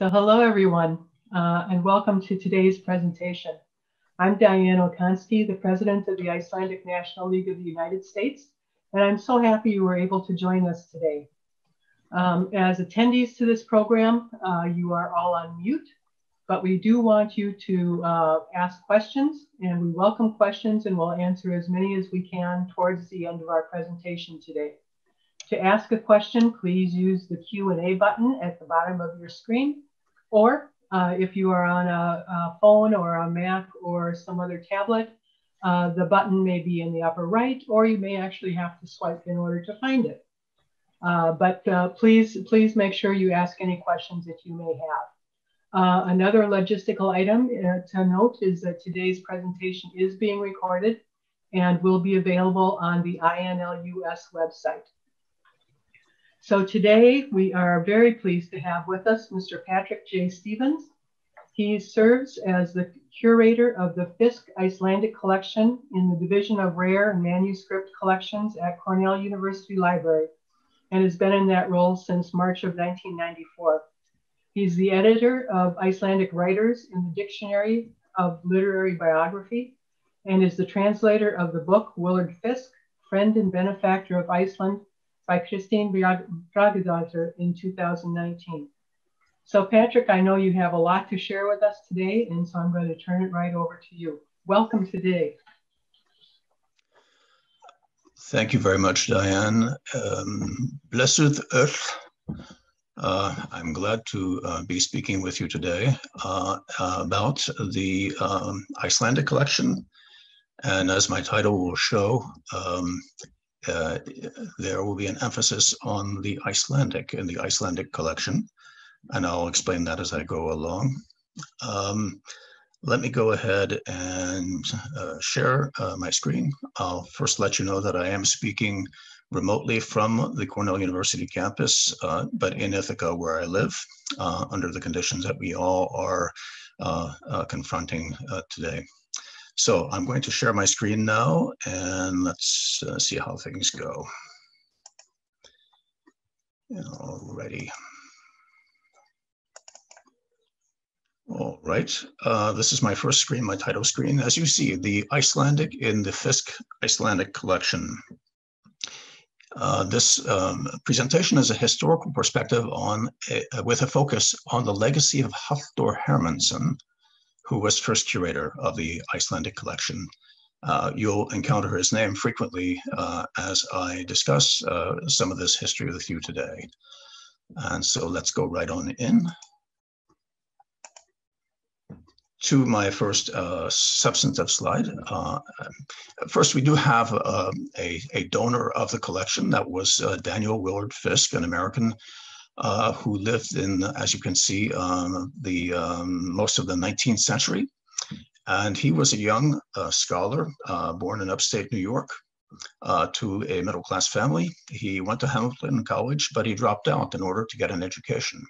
So hello, everyone, and welcome to today's presentation. I'm Diane Okonski, the president of the Icelandic National League of the United States, and I'm so happy you were able to join us today. As attendees to this program, you are all on mute, but we do want you to ask questions, and we welcome questions, and we'll answer as many as we can towards the end of our presentation today. To ask a question, please use the Q&A button at the bottom of your screen, or if you are on a phone or a Mac or some other tablet, the button may be in the upper right, or you may actually have to swipe in order to find it. But please make sure you ask any questions that you may have. Another logistical item to note is that today's presentation is being recorded and will be available on the INLUS website. So today we are very pleased to have with us Mr. Patrick J. Stevens. He serves as the curator of the Fiske Icelandic collection in the Division of Rare and Manuscript Collections at Cornell University Library, and has been in that role since March of 1994. He's the editor of Icelandic Writers in the Dictionary of Literary Biography, and is the translator of the book Willard Fiske, Friend and Benefactor of Iceland, by Christine Bragadottir in 2019. So Patrick, I know you have a lot to share with us today, and so I'm going to turn it right over to you. Welcome today. Thank you very much, Diane. Blessed Earth. I'm glad to be speaking with you today about the Icelandic collection. And as my title will show, there will be an emphasis on the Icelandic in the Icelandic collection, and I'll explain that as I go along. Let me go ahead and share my screen. I'll first let you know that I am speaking remotely from the Cornell University campus, but in Ithaca, where I live, under the conditions that we all are confronting today. So I'm going to share my screen now, and let's see how things go. Alrighty. All right, this is my first screen, my title screen. As you see, the Icelandic in the Fiske Icelandic collection. This presentation is a historical perspective with a focus on the legacy of Halldór Hermannsson, who was first curator of the Icelandic collection. You'll encounter his name frequently as I discuss some of this history with you today. And so let's go right on in to my first substantive slide. First, we do have a donor of the collection. That was Daniel Willard Fiske, an American who lived in, as you can see, most of the 19th century. And he was a young scholar born in upstate New York to a middle-class family. He went to Hamilton College, but he dropped out in order to get an education.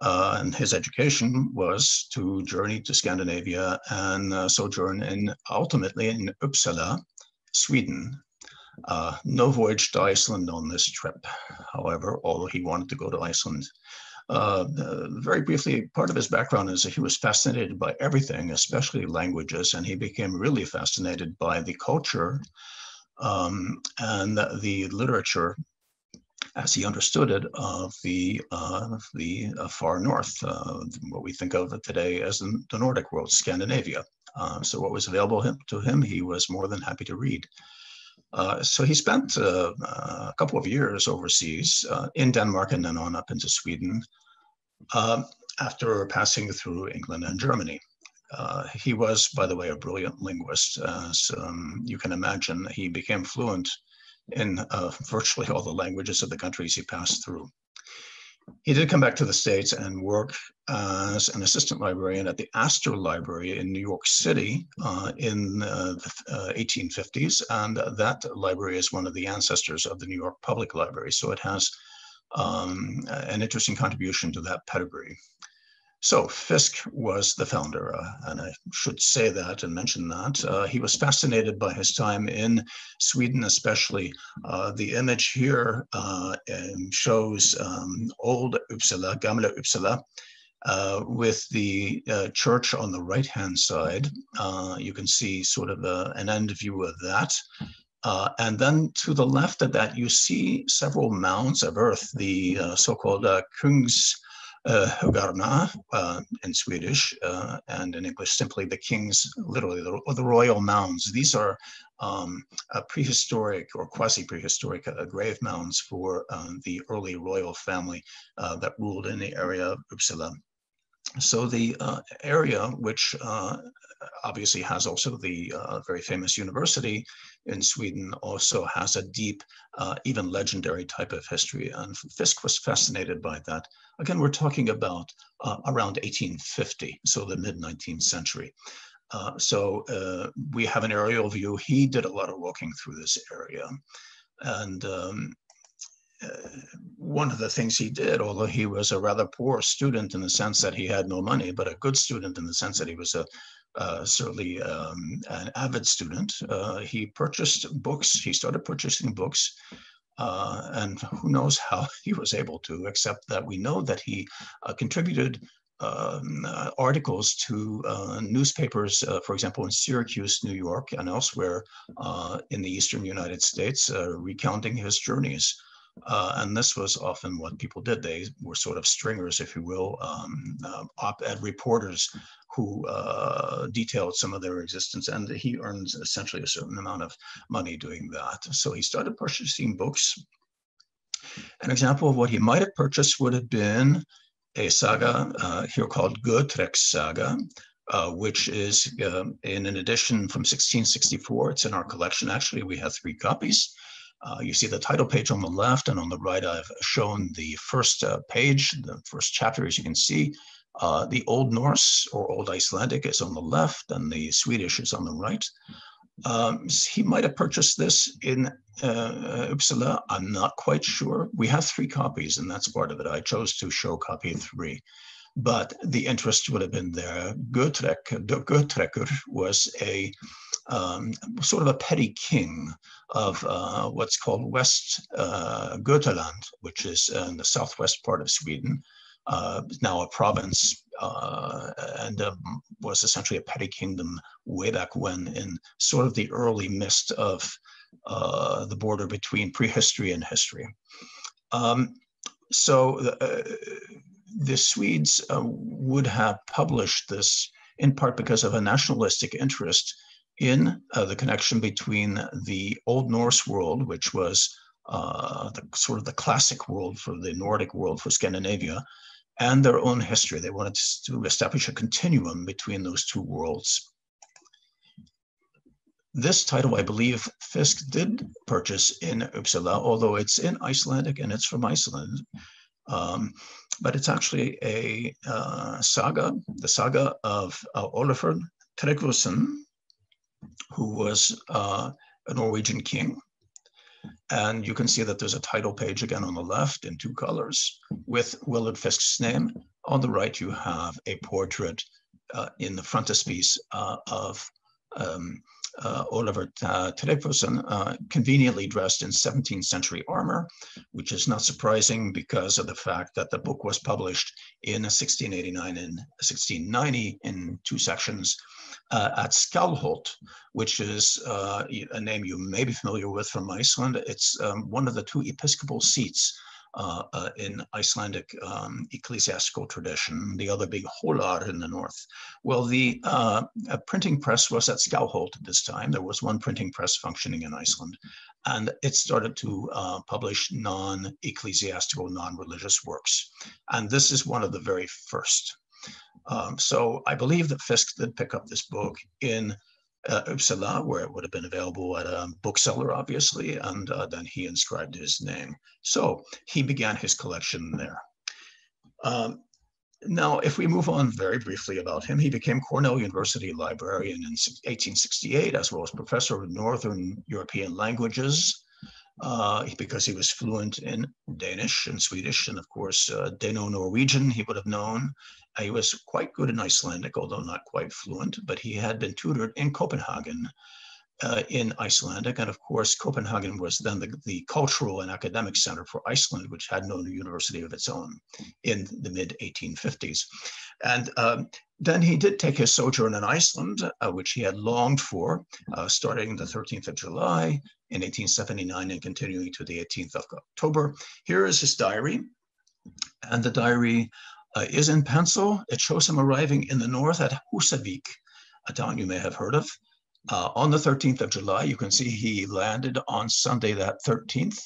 And his education was to journey to Scandinavia and sojourn ultimately in Uppsala, Sweden. No voyage to Iceland on this trip, however, although he wanted to go to Iceland. Very briefly, part of his background is that he was fascinated by everything, especially languages, and he became really fascinated by the culture and the literature, as he understood it, of the far north, what we think of today as the Nordic world, Scandinavia. So what was available to him, he was more than happy to read. So he spent a couple of years overseas in Denmark and then on up into Sweden after passing through England and Germany. He was, by the way, a brilliant linguist. As you can imagine, he became fluent in virtually all the languages of the countries he passed through. He did come back to the States and work as an assistant librarian at the Astor Library in New York City in the 1850s. And that library is one of the ancestors of the New York Public Library. So it has an interesting contribution to that pedigree. So Fiske was the founder, and I should say that and mention that. He was fascinated by his time in Sweden, especially. The image here shows old Uppsala, Gamla Uppsala, with the church on the right-hand side. You can see sort of an end view of that. And then to the left of that, you see several mounds of earth, the so-called Kungshögarna in Swedish, and in English simply the king's, literally the royal mounds. These are prehistoric or quasi-prehistoric grave mounds for the early royal family that ruled in the area of Uppsala. So the area, which obviously has also the very famous university in Sweden, also has a deep, even legendary type of history. And Fiske was fascinated by that. Again, we're talking about around 1850, so the mid-19th century. So we have an aerial view. He did a lot of walking through this area. And one of the things he did, although he was a rather poor student in the sense that he had no money, but a good student in the sense that he was certainly an avid student, he purchased books. He started purchasing books, and who knows how he was able to, except that we know that he contributed articles to newspapers, for example, in Syracuse, New York, and elsewhere in the eastern United States, recounting his journeys. And this was often what people did. They were sort of stringers, if you will, op-ed reporters who detailed some of their existence, and he earned essentially a certain amount of money doing that. So he started purchasing books. An example of what he might have purchased would have been a saga here called Gotrek's Saga, which is in an edition from 1664. It's in our collection. Actually, we have 3 copies. You see the title page on the left, and on the right, I've shown the first page, the first chapter, as you can see. The Old Norse or Old Icelandic is on the left, and the Swedish is on the right. He might have purchased this in Uppsala. I'm not quite sure. We have 3 copies, and that's part of it. I chose to show copy 3. But the interest would have been there. Gotrekur was a sort of a petty king of what's called West Götaland, which is in the southwest part of Sweden, now a province, and was essentially a petty kingdom way back when, in sort of the early mist of the border between prehistory and history. The Swedes would have published this in part because of a nationalistic interest in the connection between the Old Norse world, which was sort of the classic world for the Nordic world for Scandinavia, and their own history. They wanted to establish a continuum between those 2 worlds. This title, I believe, Fiske did purchase in Uppsala, although it's in Icelandic and it's from Iceland. But it's actually a saga, the saga of Olafur Tryggvason, who was a Norwegian king. And you can see that there's a title page again on the left in 2 colors with Willard Fiske's name. On the right, you have a portrait in the frontispiece of Olafur Tryggvason, conveniently dressed in 17th century armor, which is not surprising because of the fact that the book was published in 1689 and 1690 in 2 sections at Skálholt, which is a name you may be familiar with from Iceland. It's one of the 2 episcopal seats in Icelandic ecclesiastical tradition, the other being Hólar in the north. Well, the printing press was at Skálholt at this time. There was one printing press functioning in Iceland, and it started to publish non-ecclesiastical, non-religious works. And this is one of the very first. So I believe that Fiske did pick up this book in Uppsala, where it would have been available at a bookseller, obviously, and then he inscribed his name. So he began his collection there. Now, if we move on very briefly about him, he became Cornell University librarian in 1868, as well as professor of Northern European languages. because he was fluent in Danish and Swedish, and of course, Dano-Norwegian he would have known. He was quite good in Icelandic, although not quite fluent, but he had been tutored in Copenhagen in Icelandic. And of course, Copenhagen was then the cultural and academic center for Iceland, which had no university of its own in the mid-1850s. And then he did take his sojourn in Iceland, which he had longed for, starting the 13th of July in 1879 and continuing to the 18th of October. Here is his diary. And the diary is in pencil. It shows him arriving in the north at Húsavík, a town you may have heard of. On the 13th of July, you can see he landed on Sunday that 13th.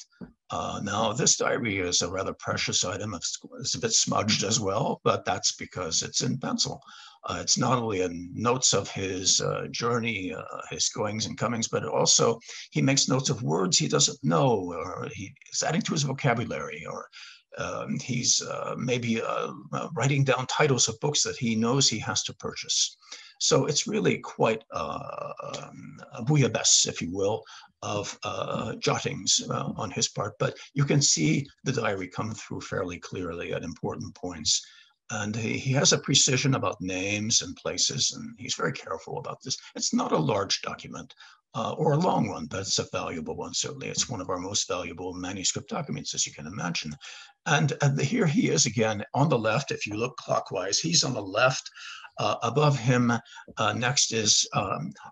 Now, this diary is a rather precious item. It's a bit smudged as well, but that's because it's in pencil. It's not only notes of his journey, his goings and comings, but also he makes notes of words he doesn't know, or he's adding to his vocabulary, or he's maybe writing down titles of books that he knows he has to purchase. So it's really quite a bouillabaisse, if you will, of jottings on his part. But you can see the diary come through fairly clearly at important points. And he has a precision about names and places, and he's very careful about this. It's not a large document or a long one, but it's a valuable one, certainly. It's one of our most valuable manuscript documents, as you can imagine. And here he is again on the left. If you look clockwise, he's on the left. Above him, next is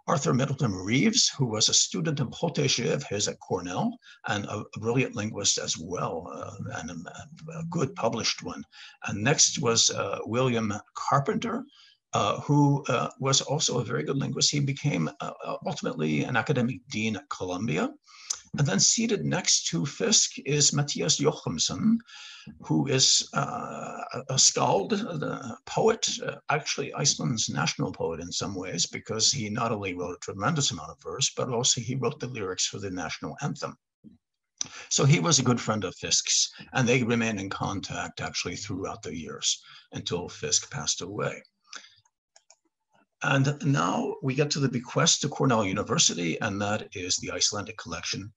Arthur Middleton Reeves, who was a student and protégé of his at Cornell, and a brilliant linguist as well, and a good published one. And next was William Carpenter, who was also a very good linguist. He became ultimately an academic dean at Columbia. And then seated next to Fiske is Mathias Jochumsson, who is a skald, a poet, actually Iceland's national poet in some ways, because he not only wrote a tremendous amount of verse, but also he wrote the lyrics for the national anthem. So he was a good friend of Fiske's, and they remained in contact actually throughout the years until Fiske passed away. And now we get to the bequest to Cornell University, and that is the Icelandic collection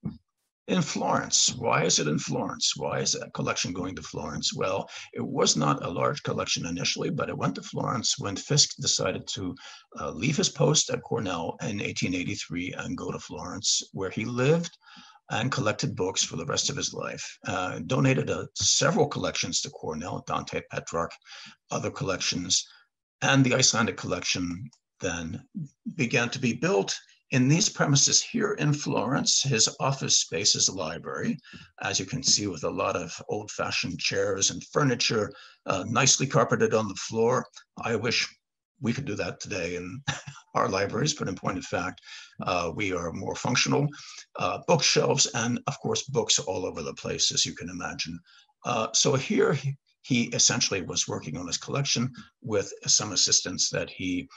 in Florence. Why is it in Florence? Why is that collection going to Florence? Well, it was not a large collection initially, but it went to Florence when Fiske decided to leave his post at Cornell in 1883 and go to Florence, where he lived and collected books for the rest of his life. Donated several collections to Cornell, Dante, Petrarch, other collections. And the Icelandic collection then began to be built in these premises here in Florence. His office space is a library, as you can see, with a lot of old-fashioned chairs and furniture, nicely carpeted on the floor. I wish we could do that today in our libraries, but in point of fact, we are more functional. Bookshelves and, of course, books all over the place, as you can imagine. So here, he essentially was working on his collection with some assistants that he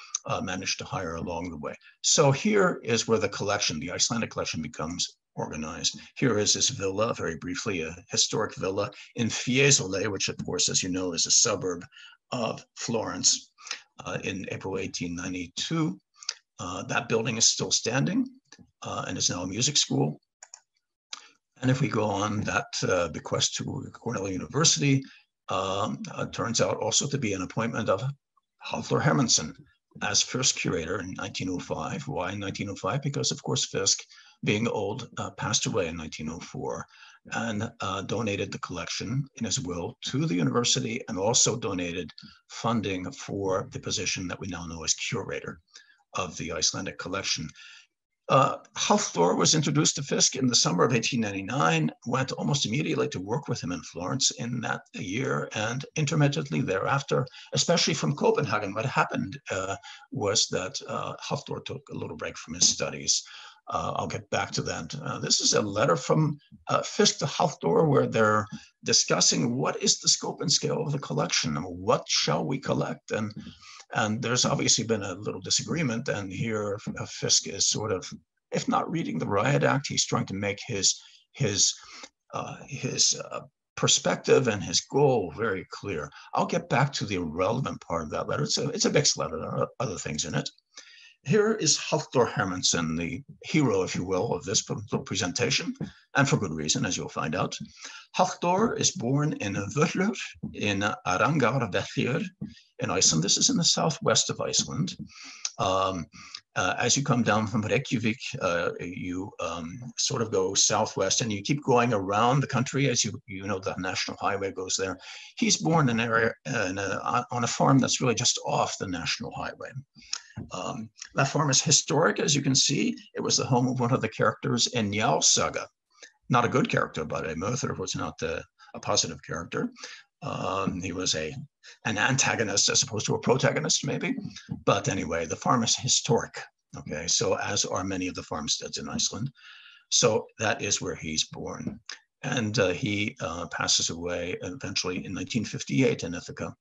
managed to hire along the way. So here is where the collection, the Icelandic collection, becomes organized. Here is this villa, very briefly, a historic villa in Fiesole, which of course, as you know, is a suburb of Florence. In April 1892, that building is still standing and is now a music school. And if we go on, that bequest to Cornell University turns out also to be an appointment of Hallþór Hermannsson as first curator in 1905. Why in 1905? Because, of course, Fiske, being old, passed away in 1904 and donated the collection in his will to the university, and also donated funding for the position that we now know as curator of the Icelandic collection. Hallþór was introduced to Fiske in the summer of 1899, went almost immediately to work with him in Florence in that year, and intermittently thereafter, especially from Copenhagen. What happened was that Hallþór took a little break from his studies. I'll get back to that. This is a letter from Fiske to Hallþór, where they're discussing what is the scope and scale of the collection, and what shall we collect, and there's obviously been a little disagreement, and here Fiske is sort of, if not reading the riot act, he's trying to make his perspective and his goal very clear. I'll get back to the relevant part of that letter. It's a mixed letter. There are other things in it. Here is Halldór Hermannsson, the hero, if you will, of this presentation, and for good reason, as you'll find out. Halldór is born in Völlur in Arangarvellir in Iceland. This is in the southwest of Iceland. As you come down from Reykjavik, you sort of go southwest, and you keep going around the country as you know the national highway goes there. He's born in an area on a farm that's really just off the national highway. That farm is historic, as you can see. It was the home of one of the characters in Njál Saga. Not a good character, but Murther was not a positive character. He was an antagonist as opposed to a protagonist, maybe. But anyway, the farm is historic, okay? So as are many of the farmsteads in Iceland. So that is where he's born. And he passes away eventually in 1958 in Ithaca.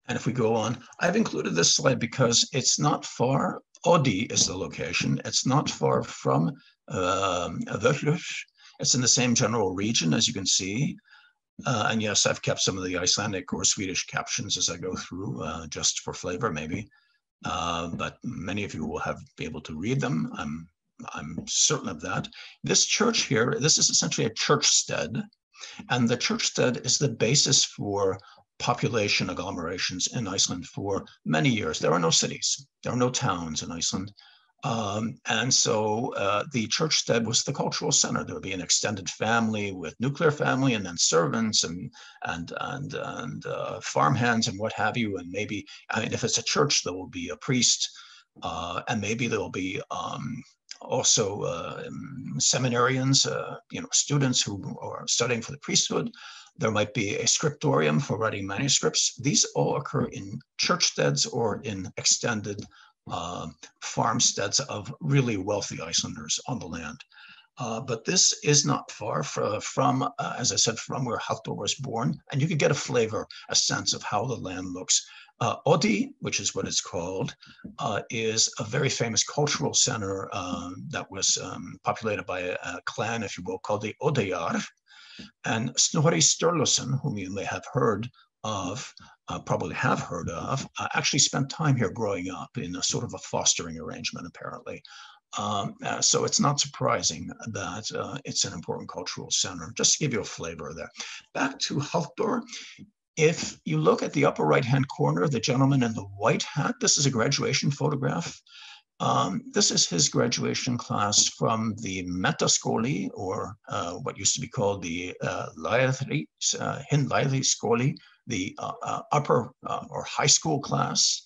And if we go on, I've included this slide because it's not far. Oddi is the location. It's not far from Völlur. It's in the same general region, as you can see. And yes, I've kept some of the Icelandic or Swedish captions as I go through, just for flavor, maybe. But many of you will be able to read them. I'm certain of that. This church here, this is essentially a churchstead. And the churchstead is the basis for population agglomerations in Iceland for many years. There are no cities, there are no towns in Iceland. And so the churchstead was the cultural center. There would be an extended family with nuclear family, and then servants and farmhands and what have you. And maybe, I mean, if it's a church, there will be a priest, and maybe there will be also seminarians, students who are studying for the priesthood. There might be a scriptorium for writing manuscripts. These all occur in churchsteads or in extended farmsteads of really wealthy Icelanders on the land. But this is not far from, as I said, from where Halldór was born. And you could get a flavor, a sense of how the land looks. Oddi, which is what it's called, is a very famous cultural center that was populated by a clan, if you will, called the Odeyjar. And Snorri Sturluson, whom you may have heard of, probably have heard of, actually spent time here growing up in a sort of a fostering arrangement, apparently. So it's not surprising that it's an important cultural center, just to give you a flavor there. Back to Halldór. If you look at the upper right-hand corner, the gentleman in the white hat, this is a graduation photograph. This is his graduation class from the Metaskóli, or what used to be called the Hinlæðiskóli, the upper or high school class.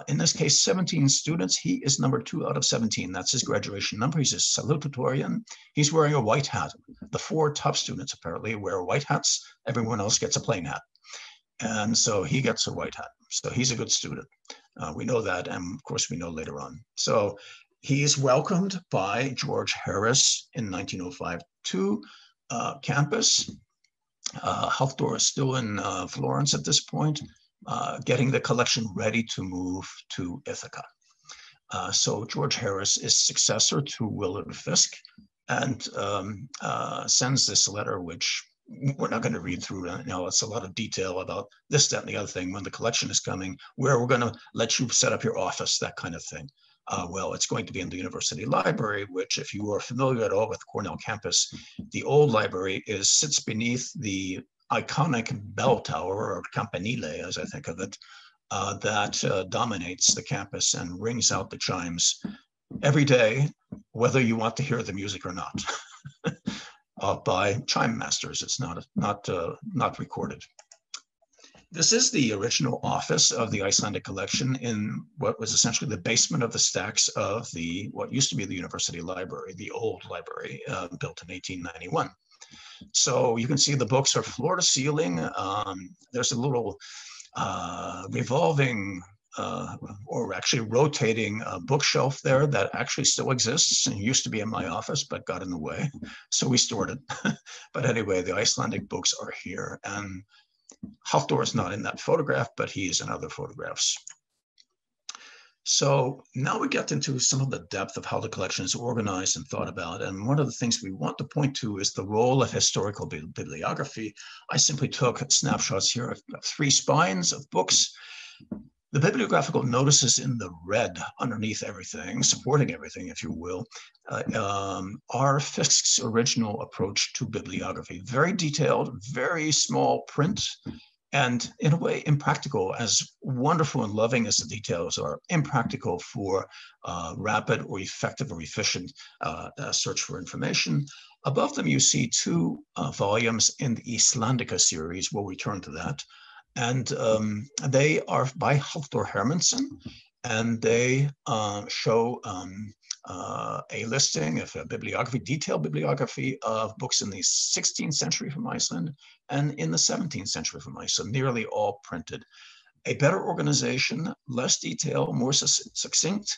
In this case, 17 students. He is number 2 out of 17. That's his graduation number. He's a salutatorian. He's wearing a white hat. The 4 top students apparently wear white hats. Everyone else gets a plain hat. And so he gets a white hat. So he's a good student. We know that, and of course we know later on. So he's welcomed by George Harris in 1905 to campus. Halldór is still in Florence at this point, getting the collection ready to move to Ithaca. So George Harris is successor to Willard Fiske, and sends this letter, which we're not going to read through. It's a lot of detail about this, that, and the other thing. When the collection is coming, where we're going to let you set up your office, that kind of thing. Well, it's going to be in the university library, which, if you are familiar at all with Cornell campus, the old library sits beneath the iconic bell tower, or campanile, as I think of it, that dominates the campus and rings out the chimes every day, whether you want to hear the music or not. By chime masters. It's not recorded. This is the original office of the Icelandic collection in what was essentially the basement of the stacks of what used to be the university library, the old library, built in 1891. So you can see the books are floor to ceiling. There's a little revolving or actually rotating bookshelf there that actually still exists and used to be in my office, but got in the way. So we stored it. But anyway, the Icelandic books are here. And Halldór is not in that photograph, but he is in other photographs. So now we get into some of the depth of how the collection is organized and thought about. And one of the things we want to point to is the role of historical bibliography. I simply took snapshots here of 3 spines of books. The bibliographical notices in the red underneath everything, supporting everything, if you will, are Fiske's original approach to bibliography. Very detailed, very small print, and in a way impractical. As wonderful and loving as the details are, impractical for rapid or effective or efficient search for information. Above them, you see two volumes in the Icelandic series. We'll return to that. And they are by Halldór Hermannsson, and they show a listing of a bibliography, detailed bibliography of books in the 16th century from Iceland and in the 17th century from Iceland, nearly all printed. A better organization, less detail, more succinct,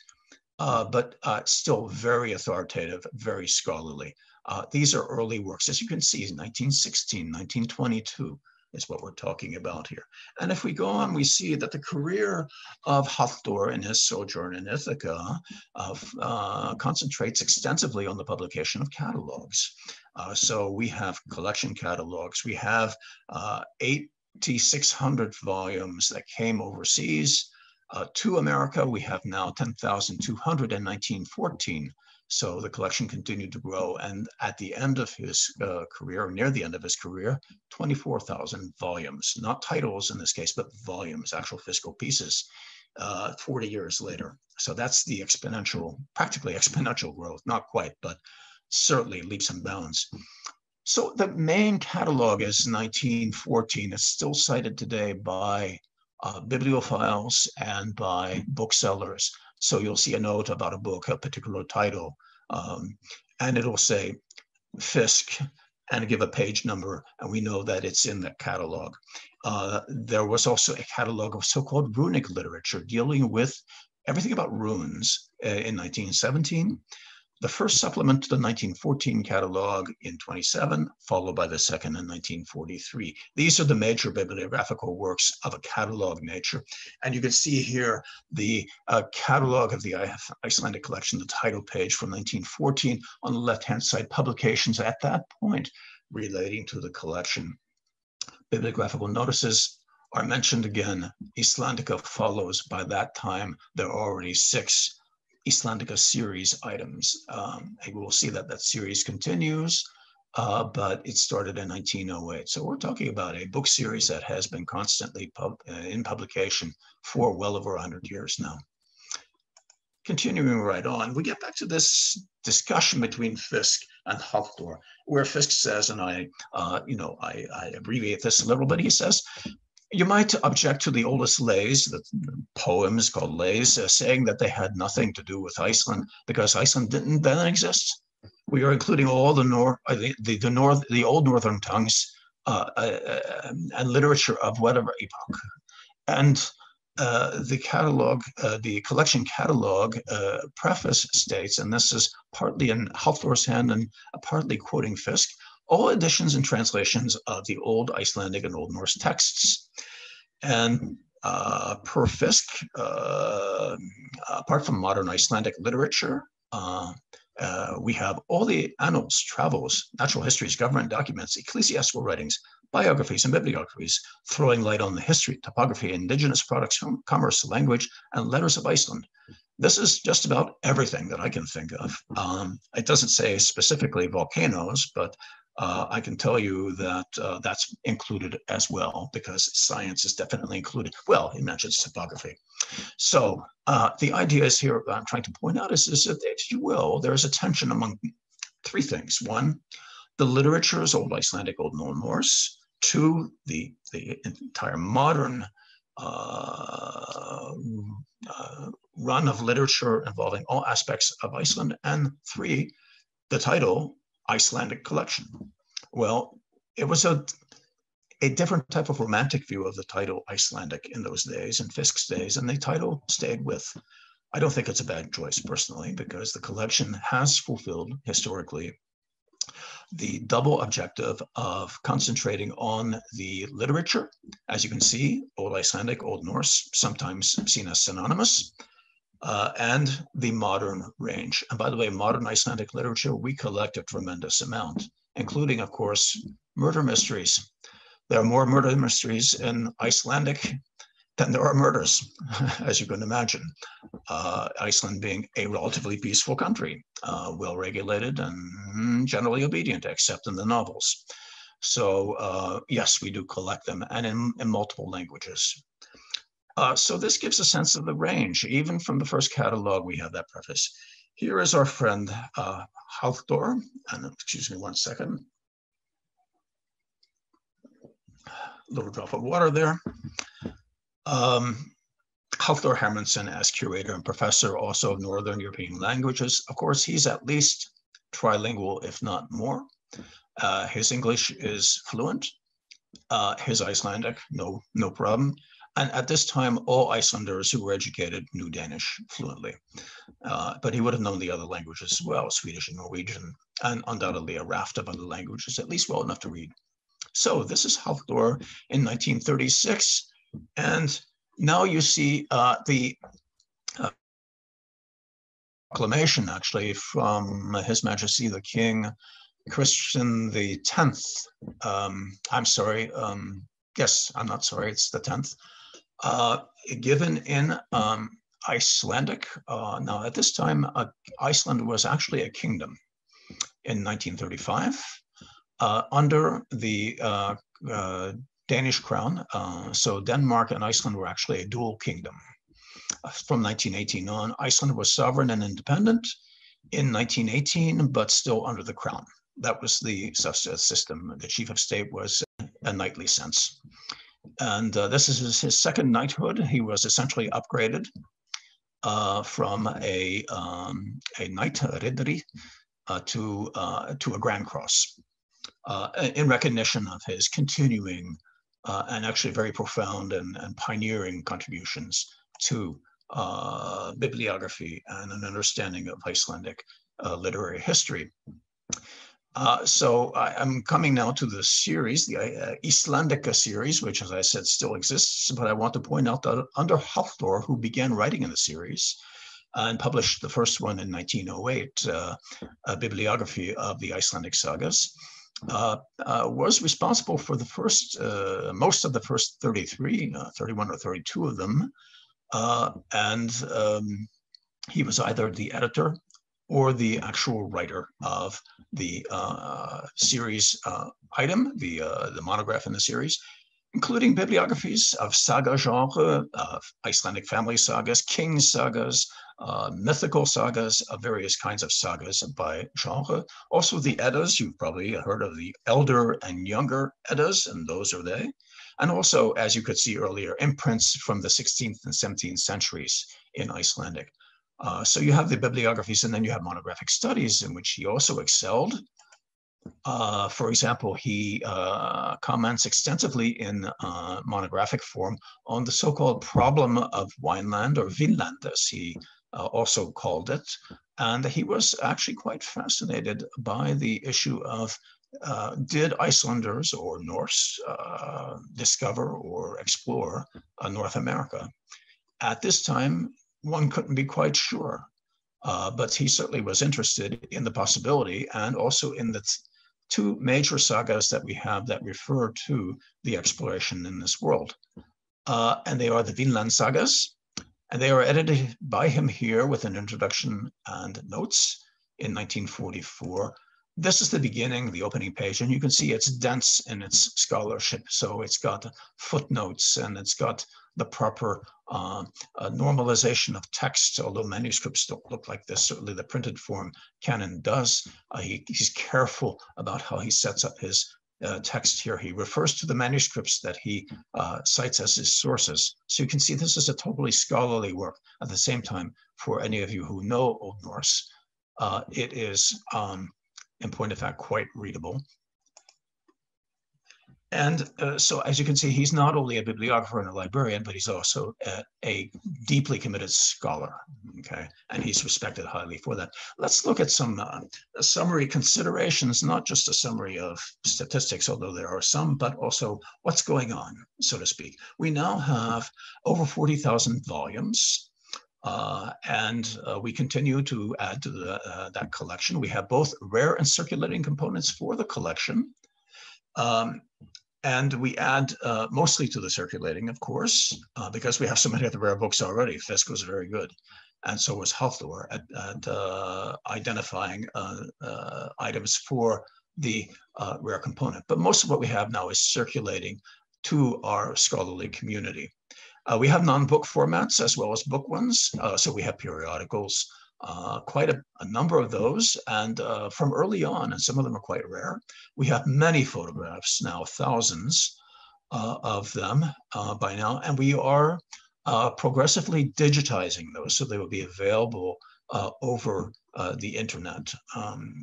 but still very authoritative, very scholarly. These are early works. As you can see, 1916, 1922. Is what we're talking about here. And if we go on, we see that the career of Halldór in his sojourn in Ithaca concentrates extensively on the publication of catalogs. So we have collection catalogs. We have 8,600 volumes that came overseas to America. We have now 10,200 in 1914. So the collection continued to grow, and at the end of his career, near the end of his career, 24,000 volumes, not titles in this case, but volumes, actual fiscal pieces, 40 years later. So that's the exponential, practically exponential growth, not quite, but certainly leaps and bounds. So the main catalog is 1914. It's still cited today by bibliophiles and by booksellers. So you'll see a note about a book, a particular title, and it'll say Fiske and give a page number, and we know that it's in the catalog. There was also a catalog of so-called runic literature dealing with everything about runes in 1917. The first supplement to the 1914 catalog in 27, followed by the second in 1943. These are the major bibliographical works of a catalog nature. And you can see here the catalog of the Icelandic collection, the title page from 1914 on the left-hand side, publications at that point relating to the collection. Bibliographical notices are mentioned again. Icelandica follows. By that time, there are already 6 Icelandica series items. And we'll see that that series continues, but it started in 1908. So we're talking about a book series that has been constantly in publication for well over 100 years now. Continuing right on, we get back to this discussion between Fiske and Halldór, where Fiske says, and I abbreviate this a little bit, he says, you might object to the oldest lays, the poems called lays, saying that they had nothing to do with Iceland because Iceland didn't then exist. We are including all the old northern tongues and literature of whatever epoch. And the catalog, the collection catalog preface states, and this is partly in Halldór's hand and partly quoting Fiske, all editions and translations of the Old Icelandic and Old Norse texts. And per Fiske, apart from modern Icelandic literature, we have all the annals, travels, natural histories, government documents, ecclesiastical writings, biographies and bibliographies, throwing light on the history, topography, indigenous products, commerce, language, and letters of Iceland. This is just about everything that I can think of. It doesn't say specifically volcanoes, but I can tell you that that's included as well, because science is definitely included. Well, it mentions topography. So the idea is here, what I'm trying to point out is that, if you will, there is a tension among 3 things. 1, the literature is Old Icelandic, Old Norse. 2, the entire modern run of literature involving all aspects of Iceland. And 3, the title, Icelandic collection. Well, it was a different type of romantic view of the title Icelandic in those days, in Fiske's days, and the title stayed with. I don't think it's a bad choice personally, because the collection has fulfilled historically the double objective of concentrating on the literature. As you can see, Old Icelandic, Old Norse, sometimes seen as synonymous, and the modern range. And by the way, modern Icelandic literature, we collect a tremendous amount, including, of course, murder mysteries. There are more murder mysteries in Icelandic then there are murders, as you can imagine. Iceland being a relatively peaceful country, well-regulated and generally obedient, except in the novels. So yes, we do collect them, and in multiple languages. So this gives a sense of the range. Even from the first catalog, we have that preface. Here is our friend Halldór, and excuse me 1 second. A little drop of water there. Halldór Hermannsson as curator and professor also of Northern European languages. Of course, he's at least trilingual, if not more. His English is fluent. His Icelandic, no problem. And at this time, all Icelanders who were educated knew Danish fluently. But he would have known the other languages as well, Swedish and Norwegian, and undoubtedly a raft of other languages, at least well enough to read. So this is Halldór in 1936. And now you see the proclamation, actually, from His Majesty the King Christian the 10th. I'm sorry. Yes, I'm not sorry. It's the 10th. Given in Icelandic. Now, at this time, Iceland was actually a kingdom in 1935 under the Danish crown. So Denmark and Iceland were actually a dual kingdom. From 1918 on, Iceland was sovereign and independent in 1918, but still under the crown. That was the system. The chief of state was a knightly sense. And this is his second knighthood. He was essentially upgraded from a knight ridderi to a grand cross in recognition of his continuing and actually very profound and pioneering contributions to bibliography and an understanding of Icelandic literary history. So I'm coming now to the series, the Icelandic series, which, as I said, still exists. But I want to point out that under Halldór, who began writing in the series and published the first one in 1908, a bibliography of the Icelandic Sagas, was responsible for the first, most of the first 33, 31 or 32 of them. And he was either the editor or the actual writer of the series item, the monograph in the series, including bibliographies of saga genre, of Icelandic family sagas, king sagas, mythical sagas, of various kinds of sagas by genre. Also the Eddas, you've probably heard of the elder and younger Eddas, and those are they. And also, as you could see earlier, imprints from the 16th and 17th centuries in Icelandic. So you have the bibliographies, and then you have monographic studies in which he also excelled. For example, he comments extensively in monographic form on the so-called problem of Wineland, or Vinland, as he also called it. And he was actually quite fascinated by the issue of did Icelanders or Norse discover or explore North America? At this time, one couldn't be quite sure, but he certainly was interested in the possibility and also in the two major sagas that we have that refer to the exploration in this world. And they are the Vinland Sagas, and they are edited by him here with an introduction and notes in 1944. This is the beginning, the opening page, and you can see it's dense in its scholarship. So it's got footnotes and it's got the proper normalization of text, although manuscripts don't look like this. Certainly the printed form canon does. He's careful about how he sets up his text here. He refers to the manuscripts that he cites as his sources. So you can see this is a totally scholarly work. At the same time, for any of you who know Old Norse, it is, in point of fact, quite readable. And so, as you can see, he's not only a bibliographer and a librarian, but he's also a deeply committed scholar, okay? And he's respected highly for that. Let's look at some summary considerations, not just a summary of statistics, although there are some, but also what's going on, so to speak. We now have over 40,000 volumes. And we continue to add to that collection. We have both rare and circulating components for the collection. And we add mostly to the circulating, of course, because we have so many of the rare books already. Fiske was very good, and so was Hafthor at identifying items for the rare component. But most of what we have now is circulating to our scholarly community. We have non-book formats as well as book ones. So we have periodicals, quite a number of those, and from early on, and some of them are quite rare. We have many photographs now, thousands of them by now, and we are progressively digitizing those so they will be available over the internet.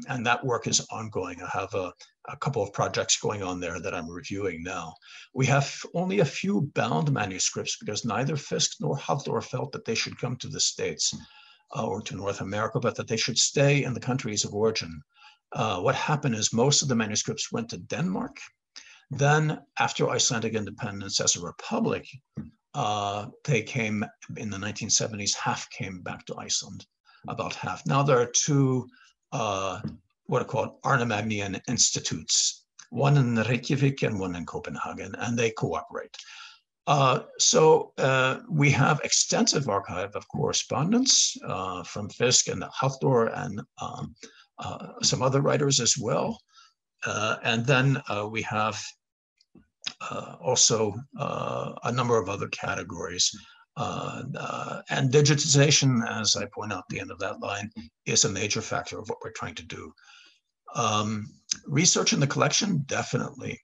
And that work is ongoing. I have a couple of projects going on there that I'm reviewing now. We have only a few bound manuscripts because neither Fiske nor Hafthor felt that they should come to the States or to North America, but that they should stay in the countries of origin. What happened is most of the manuscripts went to Denmark. Then after Icelandic independence as a republic, they came in the 1970s, half came back to Iceland, about half. Now there are two, what are called Arnamagnæan institutes, one in Reykjavik and one in Copenhagen, and they cooperate. So we have extensive archive of correspondence from Fiske and Hafthor and some other writers as well. And then we have also a number of other categories. And digitization, as I point out at the end of that line, is a major factor of what we're trying to do. Research in the collection, definitely.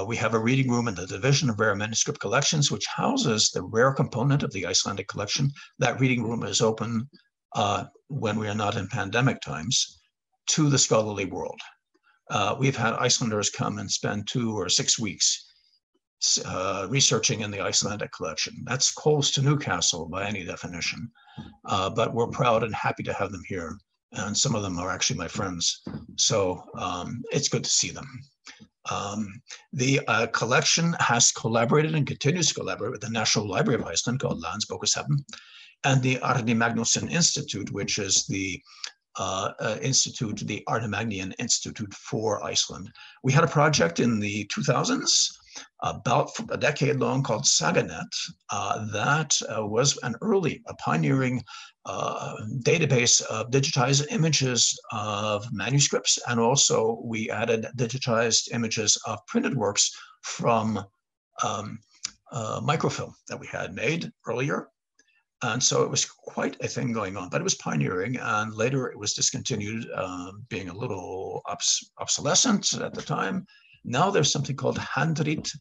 We have a reading room in the Division of Rare Manuscript Collections, which houses the rare component of the Icelandic collection. That reading room is open when we are not in pandemic times to the scholarly world. We've had Icelanders come and spend 2 or 6 weeks researching in the Icelandic collection. That's close to Newcastle by any definition, but we're proud and happy to have them here. And some of them are actually my friends. So it's good to see them. The collection has collaborated and continues to collaborate with the National Library of Iceland called Landsbókasafn and the Árni Magnússon Institute, which is the institute, the Arnamagnæan Institute for Iceland. We had a project in the 2000s, about a decade long, called SagaNet. That was an early, pioneering database of digitized images of manuscripts, and also we added digitized images of printed works from microfilm that we had made earlier. And so it was quite a thing going on, but it was pioneering, and later it was discontinued, being a little obsolescent at the time. Now there's something called handrit.is,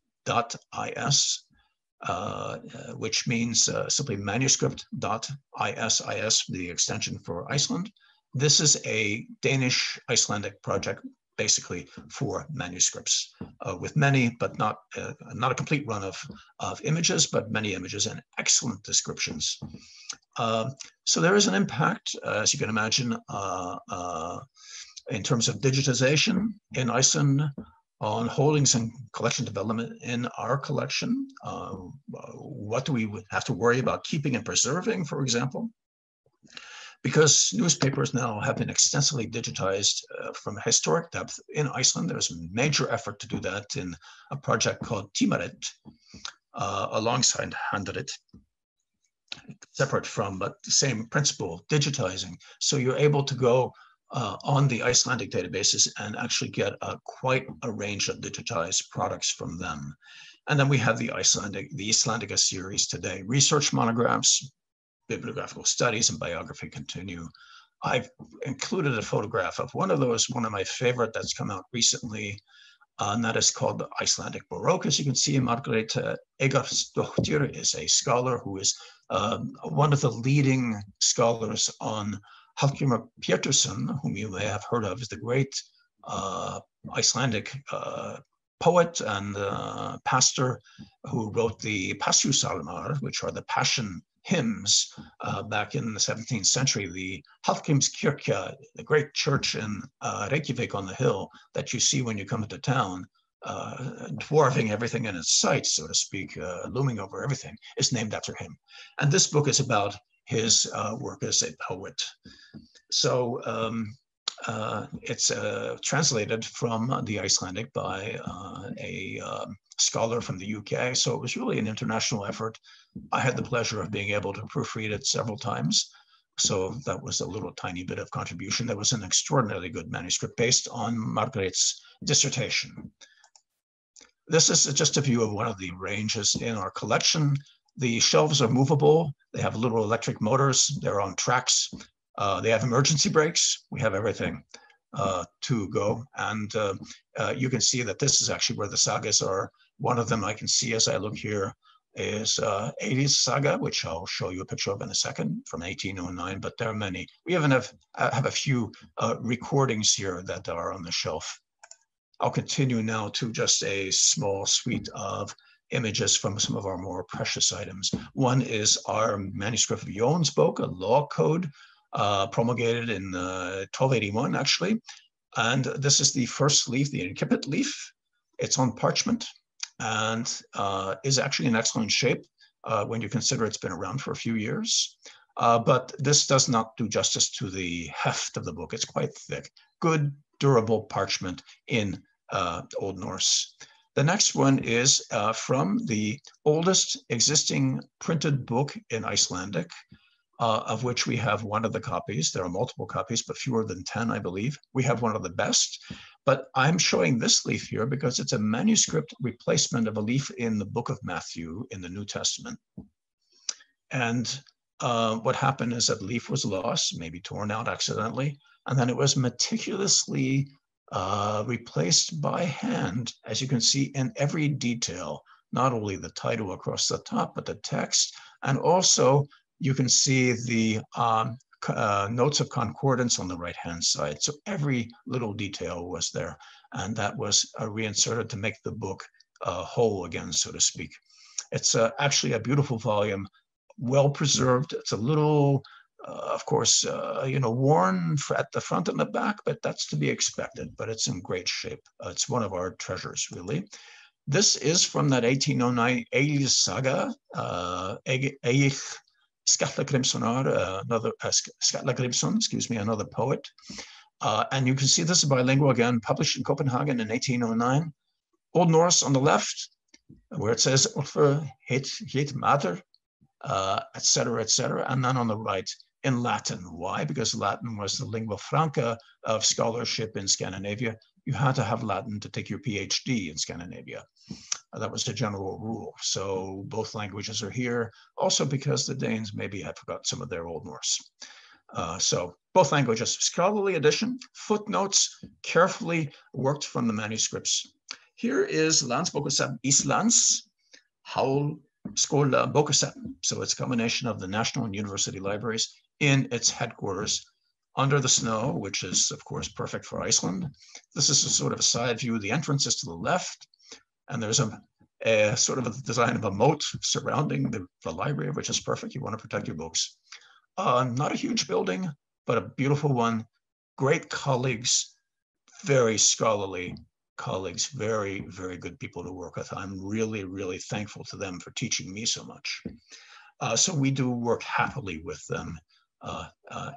which means simply manuscript.is, the extension for Iceland. This is a Danish Icelandic project, basically for manuscripts, with many, but not a complete run of images, but many images and excellent descriptions. So there is an impact, as you can imagine, in terms of digitization in Iceland, on holdings and collection development in our collection. What do we have to worry about keeping and preserving, for example? Because newspapers now have been extensively digitized from a historic depth in Iceland. There's a major effort to do that in a project called Tímarit, alongside Handrit, separate from, but the same principle, digitizing. So you're able to go on the Icelandic databases and actually get quite a range of digitized products from them. And then we have the Icelandica series today, research monographs, bibliographical studies, and biography continue. I've included a photograph of one of those, one of my favorite that's come out recently, and that is called the Icelandic Baroque. As you can see, Margrét Einarsdóttir is a scholar who is one of the leading scholars on Hallgrímur Pétursson, whom you may have heard of, is the great Icelandic poet and pastor who wrote the Passíusalmar, which are the Passion hymns back in the 17th century. The Hallgrímskirkja, the great church in Reykjavik on the hill that you see when you come into town, dwarfing everything in its sight, so to speak, looming over everything, is named after him. And this book is about his work as a poet. So It's translated from the Icelandic by a scholar from the UK. So it was really an international effort. I had the pleasure of being able to proofread it several times. So that was a little tiny bit of contribution. That was an extraordinarily good manuscript based on Margaret's dissertation. This is just a view of one of the ranges in our collection. The shelves are movable. They have little electric motors. They're on tracks. They have emergency brakes. We have everything to go. And you can see that this is actually where the sagas are. One of them I can see as I look here is Eiríks Saga, which I'll show you a picture of in a second, from 1809, but there are many. We even have a few recordings here that are on the shelf. I'll continue now to just a small suite of images from some of our more precious items. One is our manuscript of Jon's book, a law code promulgated in 1281, actually. And this is the first leaf, the incipit leaf. It's on parchment and is actually in excellent shape when you consider it's been around for a few years. But this does not do justice to the heft of the book. It's quite thick. Good, durable parchment in Old Norse. The next one is from the oldest existing printed book in Icelandic, of which we have one of the copies. There are multiple copies, but fewer than 10, I believe. We have one of the best. But I'm showing this leaf here because it's a manuscript replacement of a leaf in the book of Matthew in the New Testament. And what happened is that the leaf was lost, maybe torn out accidentally, and then it was meticulously replaced by hand, as you can see in every detail, not only the title across the top, but the text. And also you can see the notes of concordance on the right-hand side. So every little detail was there. And that was reinserted to make the book whole again, so to speak. It's actually a beautiful volume, well preserved. It's a little, of course, worn at the front and the back, but that's to be expected, but it's in great shape. It's one of our treasures, really. This is from that 1809 Eiríks Saga, Eiríks Skallagrimsson, excuse me, another poet. And you can see this is bilingual again, published in Copenhagen in 1809. Old Norse on the left, where it says Ulfr het mater, etc., etc. And then on the right, in Latin. Why? Because Latin was the lingua franca of scholarship in Scandinavia. You had to have Latin to take your PhD in Scandinavia. That was a general rule. So both languages are here. Also because the Danes maybe had forgotten some of their Old Norse. So both languages, scholarly edition, footnotes, carefully worked from the manuscripts. Here is Landsbókasafn Íslands, Háskólabókasafn. So it's a combination of the national and university libraries in its headquarters under the snow, which is, of course, perfect for Iceland. This is a sort of a side view. The entrance is to the left, and there's a sort of a design of a moat surrounding the library, which is perfect. You want to protect your books. Not a huge building, but a beautiful one. Great colleagues, very scholarly colleagues, very, very good people to work with. I'm really, really thankful to them for teaching me so much. So we do work happily with them.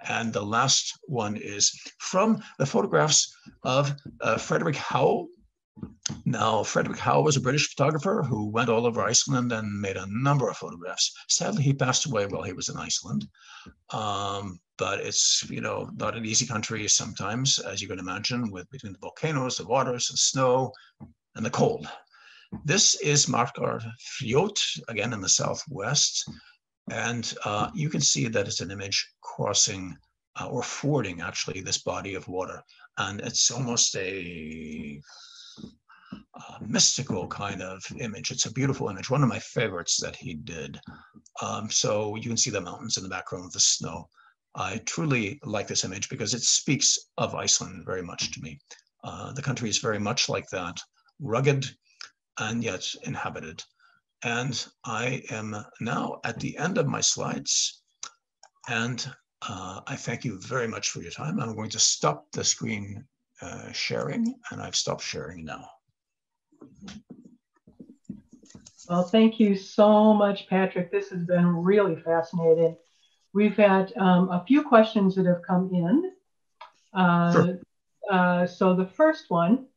And the last one is from the photographs of Frederick Howell. Now, Frederick Howell was a British photographer who went all over Iceland and made a number of photographs. Sadly, he passed away while he was in Iceland. But it's, not an easy country sometimes, as you can imagine, with between the volcanoes, the waters, the snow, and the cold. This is Markarfljót, again in the southwest. And you can see that it's an image crossing or fording, actually, this body of water. And it's almost a mystical kind of image. It's a beautiful image, one of my favorites that he did. So you can see the mountains in the background with the snow. I truly like this image because it speaks of Iceland very much to me. The country is very much like that, rugged and yet inhabited. And I am now at the end of my slides, and I thank you very much for your time. I'm going to stop the screen sharing, and I've stopped sharing now. Well, thank you so much, Patrick. This has been really fascinating. We've had a few questions that have come in. Sure. So the first one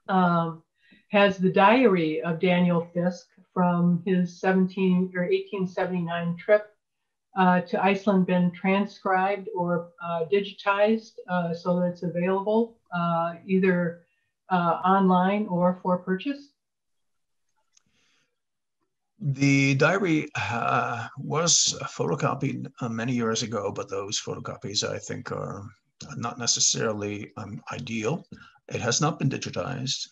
has the diary of Daniel Fiske from his 1879 trip to Iceland been transcribed or digitized so that it's available either online or for purchase? The diary was photocopied many years ago, but those photocopies I think are not necessarily ideal. It has not been digitized.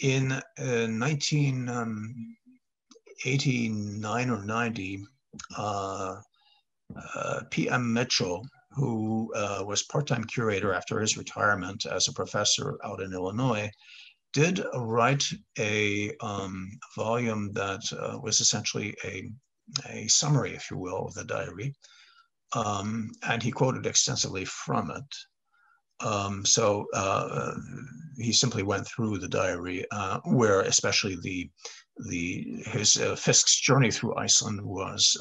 In 1989 or 90, P.M. Mitchell, who was part-time curator after his retirement as a professor out in Illinois, did write a volume that was essentially a summary, if you will, of the diary. And he quoted extensively from it. So he simply went through the diary, where especially his Fiske's journey through Iceland was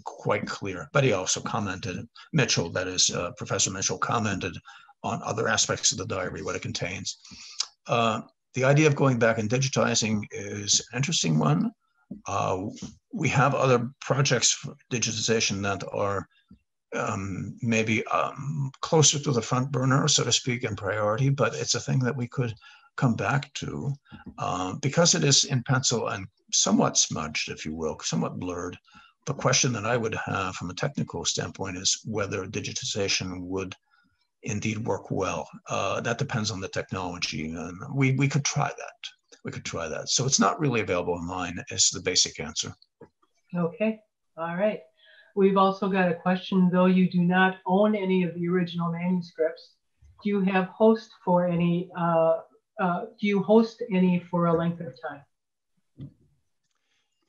quite clear. But he also commented, Mitchell, that is, Professor Mitchell commented on other aspects of the diary, what it contains. The idea of going back and digitizing is an interesting one. We have other projects for digitization that are maybe closer to the front burner, so to speak, in priority, but it's a thing that we could come back to because it is in pencil and somewhat smudged, if you will, somewhat blurred. The question that I would have from a technical standpoint is whether digitization would indeed work well. That depends on the technology, and we could try that. We could try that. So it's not really available online is the basic answer. Okay, all right. We've also got a question, though you do not own any of the original manuscripts, do you have host for any, do you host any for a length of time?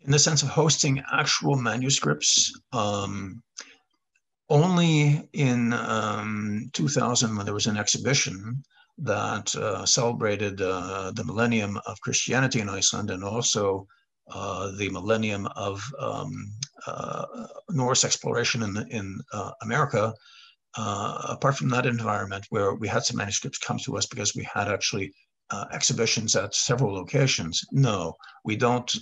In the sense of hosting actual manuscripts, only in 2000, when there was an exhibition that celebrated the millennium of Christianity in Iceland and also the millennium of Norse exploration in America, apart from that environment where we had some manuscripts come to us because we had actually exhibitions at several locations. No, we don't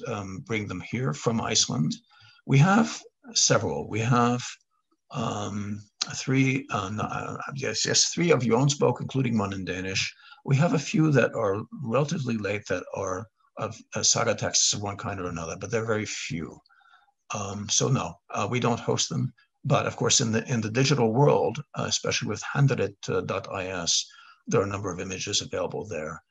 bring them here from Iceland. We have several. We have three of Jonsbok, including one in Danish. We have a few that are relatively late that are of saga texts of one kind or another, but they're very few. So no, we don't host them. But of course, in the digital world, especially with handwrit.is, there are a number of images available there.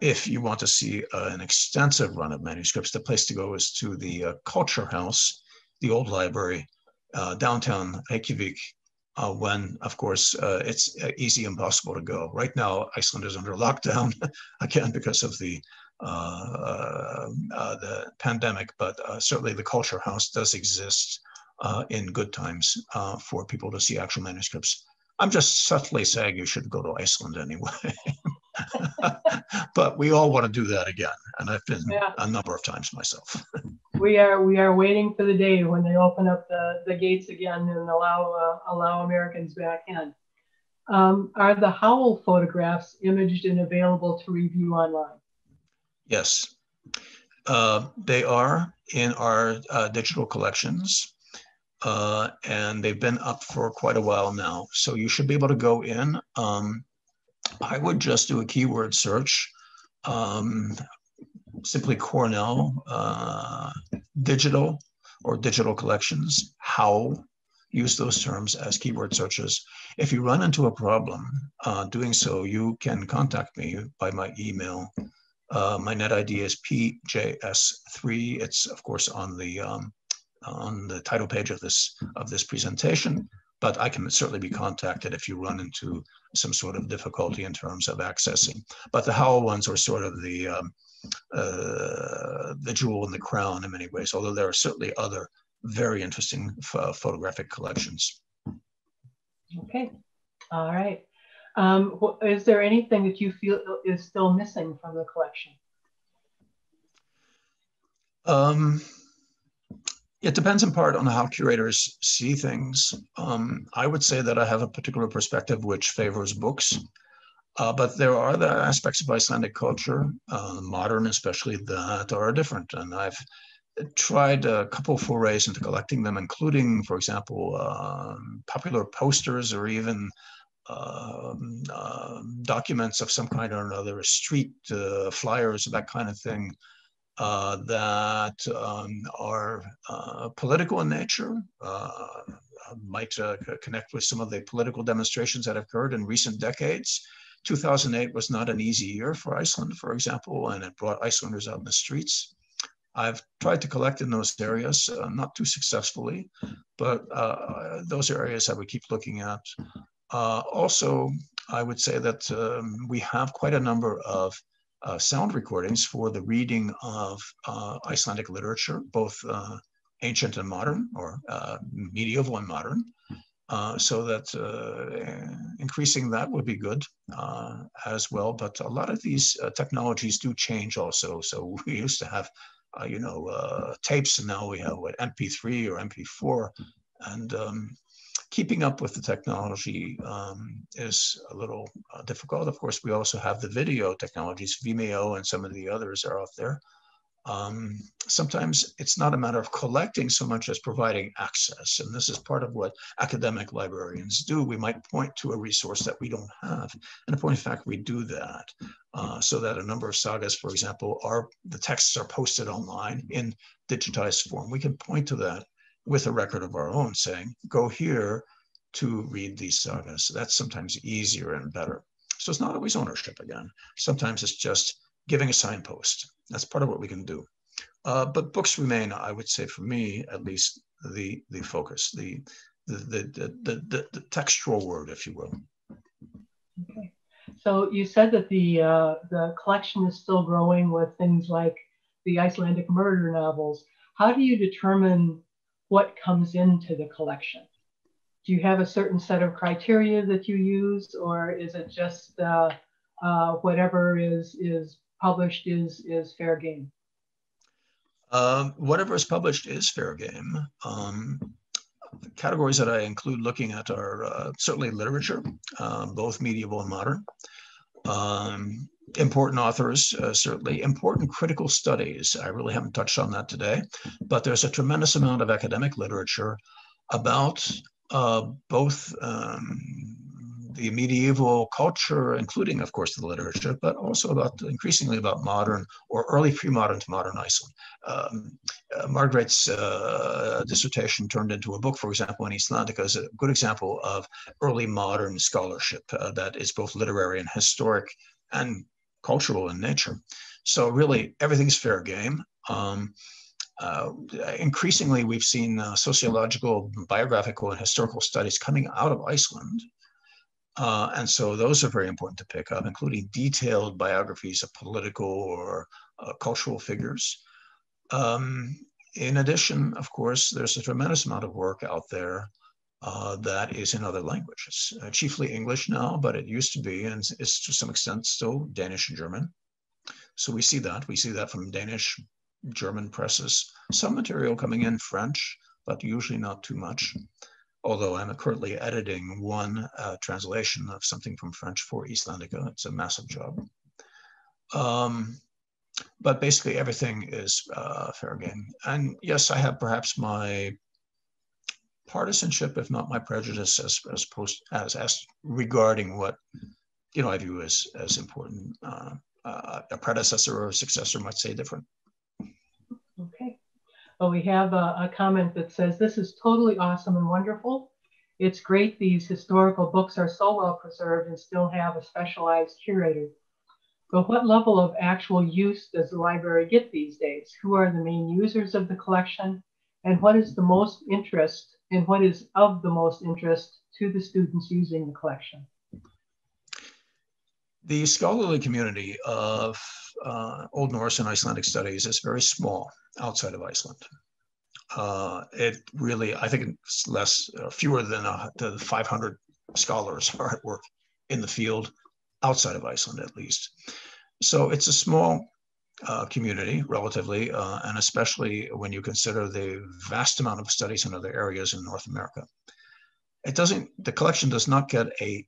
If you want to see an extensive run of manuscripts, the place to go is to the Culture House, the old library, downtown Reykjavik, when, of course, it's easy impossible to go. Right now, Iceland is under lockdown, again, because of the pandemic, but certainly the Culture House does exist in good times for people to see actual manuscripts. I'm just subtly saying you should go to Iceland anyway. But we all want to do that again, and I've been a number of times myself. We are waiting for the day when they open up the gates again and allow Americans back in. Are the Howell photographs imaged and available to review online? Yes, they are in our digital collections, and they've been up for quite a while now. So you should be able to go in. I would just do a keyword search, simply Cornell digital or digital collections. Howell, use those terms as keyword searches. If you run into a problem doing so, you can contact me by my email. My net ID is PJS3. It's of course on the title page of this presentation, but I can certainly be contacted if you run into some sort of difficulty in terms of accessing. But the Howell ones are sort of the jewel in the crown in many ways, although there are certainly other very interesting photographic collections. Okay, all right. Is there anything that you feel is still missing from the collection? It depends in part on how curators see things. I would say that I have a particular perspective which favors books, but there are the aspects of Icelandic culture, modern especially, that are different. And I've tried a couple of forays into collecting them, including, for example, popular posters or even documents of some kind or another, street flyers, that kind of thing, that are political in nature, might connect with some of the political demonstrations that have occurred in recent decades. 2008 was not an easy year for Iceland, for example, and it brought Icelanders out in the streets. I've tried to collect in those areas, not too successfully, but those areas I would keep looking at. Also, I would say that we have quite a number of sound recordings for the reading of Icelandic literature, both ancient and modern, or medieval and modern, so that increasing that would be good as well. But a lot of these technologies do change also. So we used to have tapes, and now we have what, MP3 or MP4, and keeping up with the technology is a little difficult. Of course, we also have the video technologies, Vimeo and some of the others are out there. Sometimes it's not a matter of collecting so much as providing access. And this is part of what academic librarians do. We might point to a resource that we don't have. And in point of fact, we do that so that a number of sagas, for example, the texts are posted online in digitized form. We can point to that with a record of our own saying, go here to read these sagas. That's sometimes easier and better. So it's not always ownership again. Sometimes it's just giving a signpost. That's part of what we can do. But books remain, I would say, for me at least, the focus, the textual word, if you will. Okay. So you said that the collection is still growing with things like the Icelandic murder novels. How do you determine what comes into the collection? Do you have a certain set of criteria that you use, or is it just whatever is published is fair game? Whatever is published is fair game. Categories that I include looking at are certainly literature, both medieval and modern. Important authors, certainly. Important critical studies. I really haven't touched on that today, but there's a tremendous amount of academic literature about both the medieval culture, including, of course, the literature, but also increasingly about modern or early pre-modern to modern Iceland. Margaret's dissertation turned into a book, for example, in Icelandic, is a good example of early modern scholarship that is both literary and historic and cultural in nature. So really, everything's fair game. Increasingly, we've seen sociological, biographical, and historical studies coming out of Iceland. And so those are very important to pick up, including detailed biographies of political or cultural figures. In addition, of course, there's a tremendous amount of work out there that is in other languages, chiefly English now, but it used to be, and it's to some extent still, Danish and German. So we see that. We see that from Danish, German presses. Some material coming in French, but usually not too much. Although I'm currently editing one translation of something from French for Icelandica. It's a massive job. But basically everything is fair game. And yes, I have perhaps my partisanship, if not my prejudice, as regarding what I view as important. A predecessor or a successor might say different. Okay. Well, we have a comment that says, this is totally awesome and wonderful. It's great these historical books are so well preserved and still have a specialized curator. But what level of actual use does the library get these days? Who are the main users of the collection? And what is the most interest, and what is of the most interest to the students using the collection? The scholarly community of Old Norse and Icelandic studies is very small outside of Iceland. It really, I think it's fewer than 500 scholars are at work in the field outside of Iceland, at least. So it's a small community, relatively, and especially when you consider the vast amount of studies in other areas in North America. The collection does not get a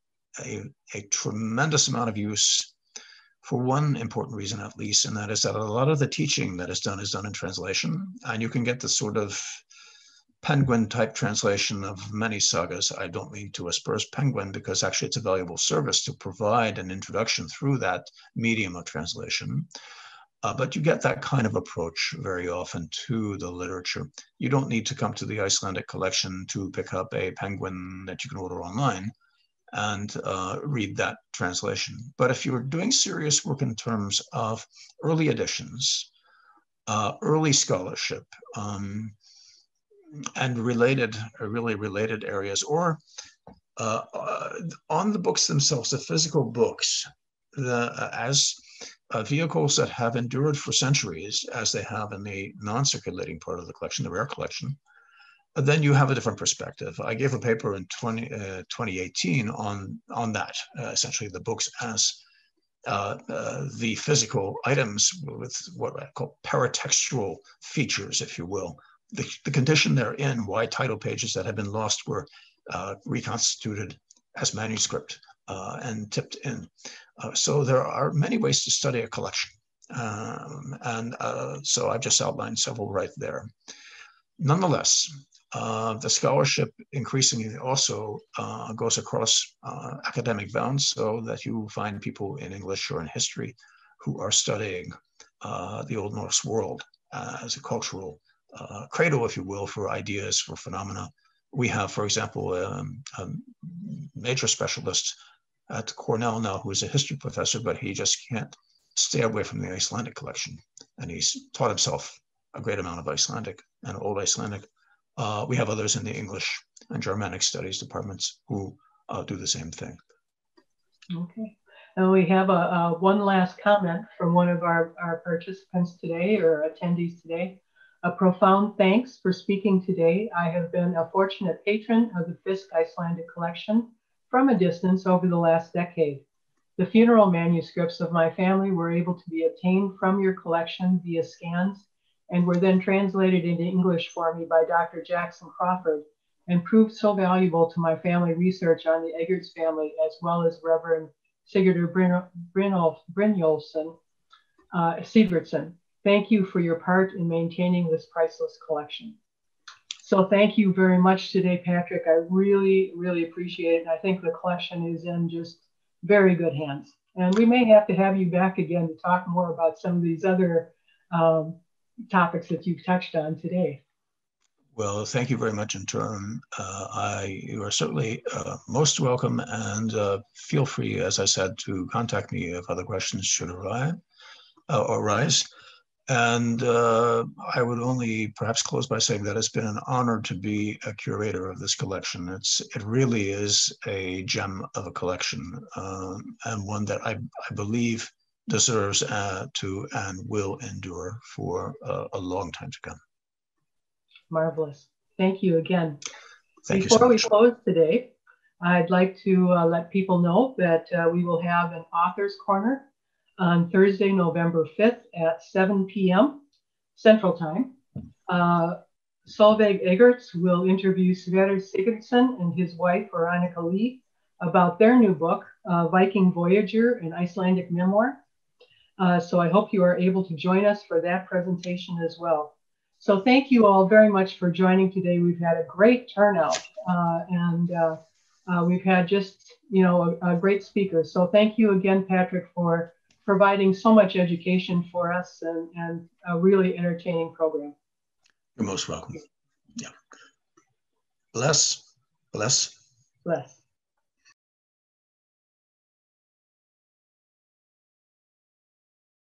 tremendous amount of use for one important reason, at least, and that is that a lot of the teaching that is done in translation, and you can get the sort of penguin type translation of many sagas. I don't mean to asperse penguin, because actually it's a valuable service to provide an introduction through that medium of translation. But you get that kind of approach very often to the literature. You don't need to come to the Icelandic collection to pick up a penguin that you can order online and read that translation. But if you're doing serious work in terms of early editions, early scholarship, and really related areas, or on the books themselves, the physical books, as vehicles that have endured for centuries, as they have in the non-circulating part of the collection, the rare collection, then you have a different perspective. I gave a paper in 2018 on that, essentially the books as the physical items with what I call paratextual features, if you will. The condition they're in, why title pages that have been lost were reconstituted as manuscript and tipped in. So there are many ways to study a collection. So I've just outlined several right there. Nonetheless, the scholarship increasingly also goes across academic bounds, so that you find people in English or in history who are studying the Old Norse world as a cultural cradle, if you will, for ideas, for phenomena. We have, for example, a major specialist at Cornell now who is a history professor, but he just can't stay away from the Icelandic collection. And he's taught himself a great amount of Icelandic and Old Icelandic. We have others in the English and Germanic studies departments who do the same thing. Okay. And we have one last comment from one of our participants today, or attendees today. A profound thanks for speaking today. I have been a fortunate patron of the Fiske Icelandic collection from a distance over the last decade. The funeral manuscripts of my family were able to be obtained from your collection via scans and were then translated into English for me by Dr. Jackson Crawford, and proved so valuable to my family research on the Eggerts family, as well as Reverend Sigurdur Brynjolfsson Sigurdsson. Thank you for your part in maintaining this priceless collection. So thank you very much today, Patrick. I really, really appreciate it. And I think the collection is in just very good hands. And we may have to have you back again to talk more about some of these other topics that you've touched on today. Well, thank you very much in turn. You are certainly most welcome, and feel free, as I said, to contact me if other questions should arise. And I would only perhaps close by saying that it's been an honor to be a curator of this collection. It really is a gem of a collection, and one that I believe deserves to and will endure for a long time to come. Marvelous. Thank you again. Thank you so much. Before we close today, I'd like to let people know that we will have an author's corner on Thursday, November 5th at 7 p.m. Central Time. Solveig Eggerts will interview Sverre Sigurdsson and his wife, Veronica Lee, about their new book, Viking Voyager, an Icelandic memoir. So I hope you are able to join us for that presentation as well. So thank you all very much for joining today. We've had a great turnout, and we've had just, a great speaker. So thank you again, Patrick, for providing so much education for us and a really entertaining program. You're most welcome. Yeah. Bless. Bless. Bless.